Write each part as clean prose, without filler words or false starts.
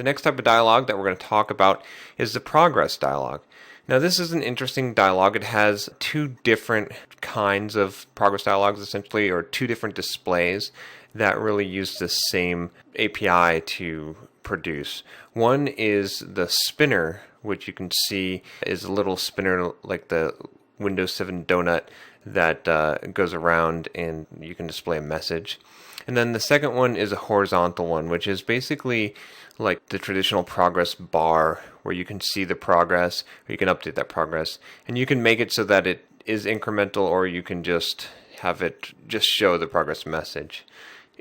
The next type of dialog that we're going to talk about is the progress dialog. Now this is an interesting dialog. It has two different kinds of progress dialogs essentially, or two different displays that really use the same API to produce. One is the spinner, which you can see is a little spinner like the Windows 7 donut that goes around and you can display a message. And then the second one is a horizontal one, which is basically like the traditional progress bar where you can see the progress, or you can update that progress. And you can make it so that it is incremental, or you can just have it just show the progress message.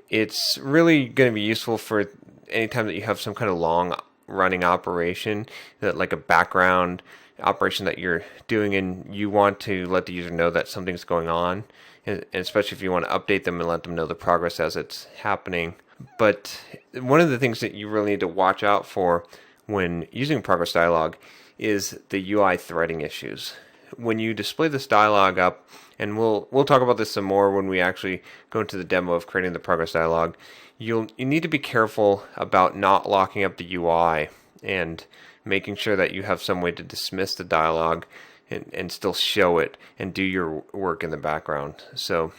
It's really going to be useful for anytime that you have some kind of long running operation, that like a background operation that you're doing and you want to let the user know that something's going on, and especially if you want to update them and let them know the progress as it's happening. But one of the things that you really need to watch out for when using Progress Dialog is the UI threading issues. When you display this dialog up, and we'll talk about this some more when we actually go into the demo of creating the Progress Dialog, you need to be careful about not locking up the UI and making sure that you have some way to dismiss the dialog and still show it and do your work in the background. So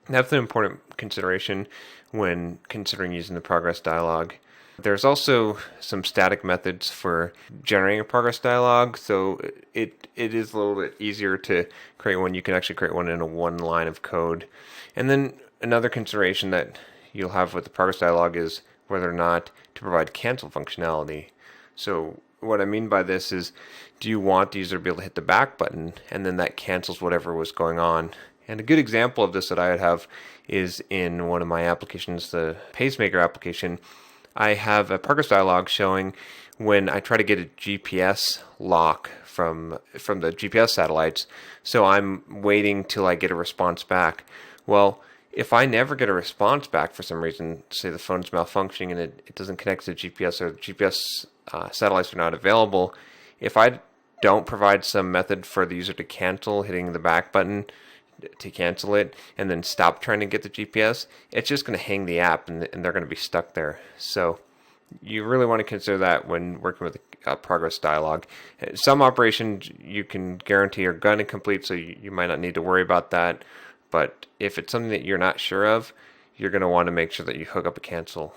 that's an important consideration when considering using the progress dialog. There's also some static methods for generating a progress dialog, so it is a little bit easier to create one. You can actually create one in one line of code. And then another consideration that you'll have with the progress dialog is whether or not to provide cancel functionality. So what I mean by this is, do you want the user to be able to hit the back button and then that cancels whatever was going on? And a good example of this that I would have is in one of my applications, the pacemaker application. I have a progress dialog showing when I try to get a GPS lock from the GPS satellites. So I'm waiting till I get a response back. Well, if I never get a response back for some reason, say the phone's malfunctioning and it doesn't connect to GPS, or GPS satellites are not available, if I don't provide some method for the user to cancel hitting the back button to cancel it and then stop trying to get the GPS, it's just going to hang the app and they're going to be stuck there. So you really want to consider that when working with a progress dialog. Some operations you can guarantee are going to complete, so you might not need to worry about that. But if it's something that you're not sure of, you're going to want to make sure that you hook up a cancel.